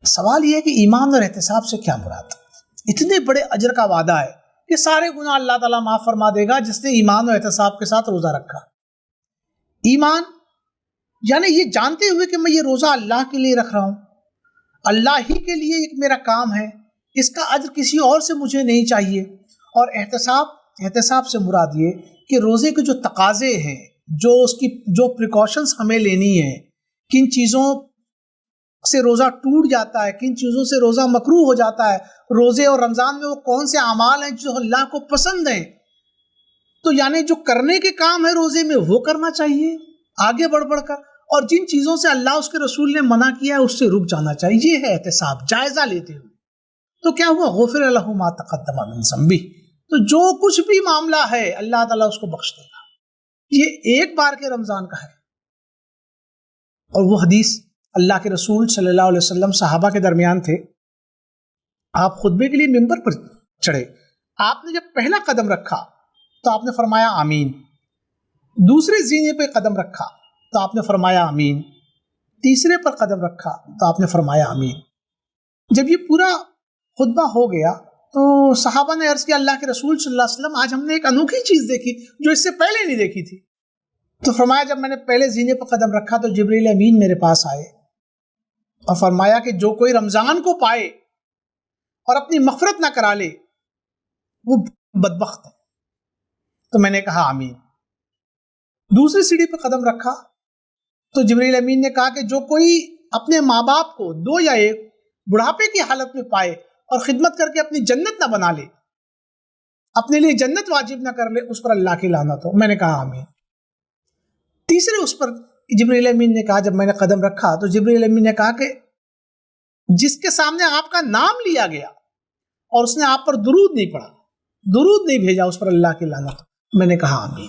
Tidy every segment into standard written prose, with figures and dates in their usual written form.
سوال یہ ہے کہ ایمان اور احتساب سے کیا مراد؟ اتنے بڑے اجر کا وعدہ ہے کہ سارے گناہ اللہ تعالیٰ معاف فرما دے گا جس نے ایمان اور احتساب کے ساتھ روزہ رکھا۔ ایمان یعنی یہ جانتے ہوئے کہ میں یہ روزہ اللہ کے لیے رکھ رہا ہوں، اللہ ہی کے لیے ایک میرا کام ہے، اس کا اجر کسی اور سے مجھے نہیں چاہیے۔ اور احتساب سے مراد یہ کہ روزے کے جو تقاضے ہیں، جو پریکاشنز ہمیں لینی ہیں، کن چیزوں سے روزہ ٹوٹ جاتا ہے، کن چیزوں سے روزہ مکروہ ہو جاتا ہے، روزے اور رمضان میں وہ کون سے اعمال ہیں جو اللہ کو پسند ہیں، تو یعنی جو کرنے کے کام ہے روزے میں وہ کرنا چاہیے آگے بڑھ کر، اور جن چیزوں سے اللہ اس کے رسول نے منع کیا ہے اس سے رک جانا چاہیے۔ یہ ہے احتساب، جائزہ لیتے ہوئے۔ تو کیا ہوا؟ غفر لہ ما تقدم من ذنبہ، تو جو کچھ بھی معاملہ ہے اللہ تعالیٰ اس کو بخش دے گا۔ یہ ایک بار کے رمضان کا ہے۔ اور وہ حدیث اللہ کے رسول صلی اللہ علیہ وسلم صحابہ کے درمیان تھے، آپ خطبے کے لیے ممبر پر چڑھے، آپ نے جب پہلا قدم رکھا تو آپ نے فرمایا آمین، دوسرے زینے پہ قدم رکھا تو آپ نے فرمایا آمین، تیسرے پر قدم رکھا تو آپ نے فرمایا آمین۔ جب یہ پورا خطبہ ہو گیا تو صحابہ نے عرض کیا اللہ کے رسول صلی اللہ علیہ وسلم آج ہم نے ایک انوکھی چیز دیکھی جو اس سے پہلے نہیں دیکھی تھی۔ تو فرمایا جب میں نے پہلے زینے پر قدم رکھا تو جبریل امین میرے پاس آئے اور فرمایا کہ جو کوئی رمضان کو پائے اور اپنی مغفرت نہ کرا لے وہ بدبخت ہے۔ تو میں نے کہا آمین۔ دوسری سیڑھی پہ قدم رکھا تو جبریل امین نے کہا کہ جو کوئی اپنے ماں باپ کو دو یا ایک بڑھاپے کی حالت میں پائے اور خدمت کر کے اپنی جنت نہ بنا لے، اپنے لیے جنت واجب نہ کر لے، اس پر اللہ کی لعنت ہو۔ میں نے کہا آمین۔ تیسرے اس پر جبریل امین نے کہا، جب میں نے قدم رکھا تو جبریل امین نے کہا کہ جس کے سامنے آپ کا نام لیا گیا اور اس نے آپ پر درود نہیں پڑھا، درود نہیں بھیجا، اس پر اللہ کی لعنت ہو۔ میں نے کہا آمین۔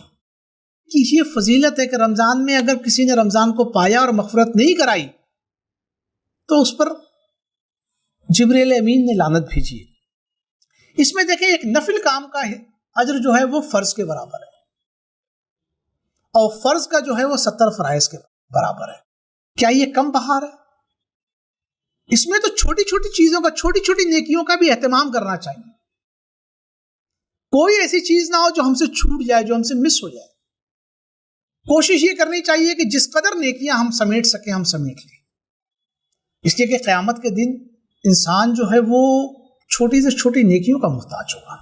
کہ یہ فضیلت ہے کہ رمضان میں اگر کسی نے رمضان کو پایا اور مغفرت نہیں کرائی تو اس پر جبریل امین نے لعنت بھیجی۔ اس میں دیکھیں ایک نفل کام کا اجر جو ہے وہ فرض کے برابر ہے، اور فرض کا جو ہے وہ 70 فرائض کے برابر ہے۔ کیا یہ کم بہار ہے؟ اس میں تو چھوٹی چھوٹی چیزوں کا، چھوٹی چھوٹی نیکیوں کا بھی اہتمام کرنا چاہیے۔ کوئی ایسی چیز نہ ہو جو ہم سے چھوٹ جائے، جو ہم سے مس ہو جائے۔ کوشش یہ کرنی چاہیے کہ جس قدر نیکیاں ہم سمیٹ سکیں ہم سمیٹ لیں، اس لیے کہ قیامت کے دن انسان جو ہے وہ چھوٹی سے چھوٹی نیکیوں کا محتاج ہوگا۔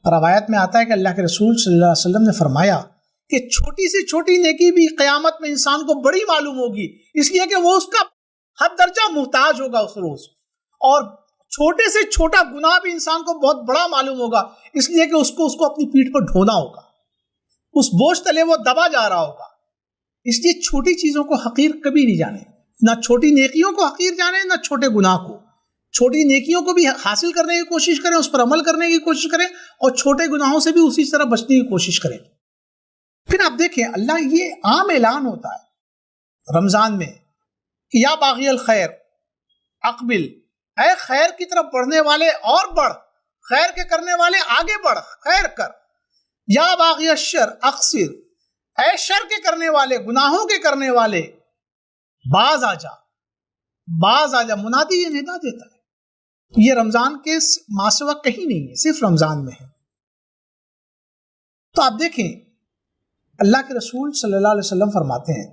اور روایت میں آتا ہے کہ اللہ کے رسول صلی اللہ علیہ وسلم نے فرمایا کہ چھوٹی سے چھوٹی نیکی بھی قیامت میں انسان کو بڑی معلوم ہوگی، اس لیے کہ وہ اس کا حد درجہ محتاج ہوگا اس روز، اور چھوٹے سے چھوٹا گناہ بھی انسان کو بہت بڑا معلوم ہوگا، اس لیے کہ اس کو اپنی پیٹھ پر ڈھونا ہوگا، اس بوجھ تلے وہ دبا جا رہا ہوگا۔ اس لیے چھوٹی چیزوں کو حقیر کبھی نہیں جانے، نہ چھوٹی نیکیوں کو حقیر جانے، نہ چھوٹے گناہ کو۔ چھوٹی نیکیوں کو بھی حاصل کرنے کی کوشش کریں، اس پر عمل کرنے کی کوشش کریں، اور چھوٹے گناہوں سے بھی اسی طرح بچنے کی کوشش کریں۔ پھر آپ دیکھیں اللہ یہ عام اعلان ہوتا ہے رمضان میں کہ یا باغی الخیر اقبل، اے خیر کی طرف بڑھنے والے اور بڑھ، خیر کے کرنے والے آگے بڑھ، خیر کر۔ یا باغی الشر اقصر، اے شر کے کرنے والے، گناہوں کے کرنے والے باز آ جا، باز آ جا۔ منادی یہ ندا دیتا ہے، یہ رمضان کے ماسوا کہیں نہیں ہے، صرف رمضان میں ہے۔ تو آپ دیکھیں اللہ کے رسول صلی اللہ علیہ وسلم فرماتے ہیں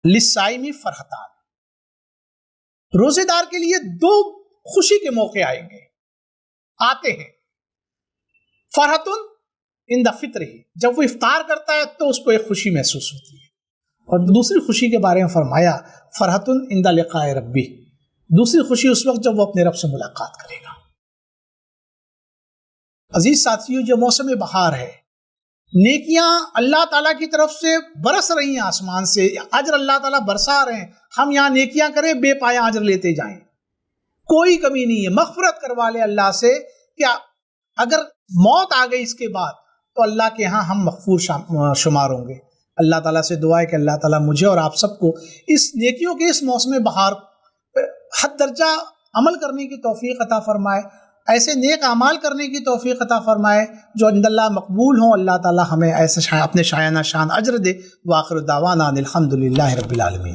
للصائم فرحتان، روزے دار کے لیے دو خوشی کے موقع آئیں گے، آتے ہیں۔ فرحتن عند فطرہ، جب وہ افطار کرتا ہے تو اس کو ایک خوشی محسوس ہوتی ہے، اور دوسری خوشی کے بارے میں فرمایا فرحتن عند لقاء ربہ، دوسری خوشی اس وقت جب وہ اپنے رب سے ملاقات کرے گا۔ عزیز ساتھیو، جو موسم بہار ہے، نیکیاں اللہ تعالیٰ کی طرف سے برس رہی ہیں، آسمان سے اجر اللہ تعالیٰ برسا رہے ہیں، ہم یہاں نیکیاں کریں، بے پایا اجر لیتے جائیں، کوئی کمی نہیں ہے۔ مغفرت کروا لے اللہ سے، کہ اگر موت آ گئی اس کے بعد تو اللہ کے ہاں ہم مغفور شمار ہوں گے۔ اللہ تعالیٰ سے دعا ہے کہ اللہ تعالیٰ مجھے اور آپ سب کو اس نیکیوں کے اس موسم بہار حد درجہ عمل کرنے کی توفیق عطا فرمائے، ایسے نیک اعمال کرنے کی توفیق عطا فرمائے جو عند اللہ مقبول ہوں۔ اللہ تعالیٰ ہمیں ایسے اپنے شایانہ شان اجر دے۔ وآخر دعوانا الحمدللہ رب العالمین۔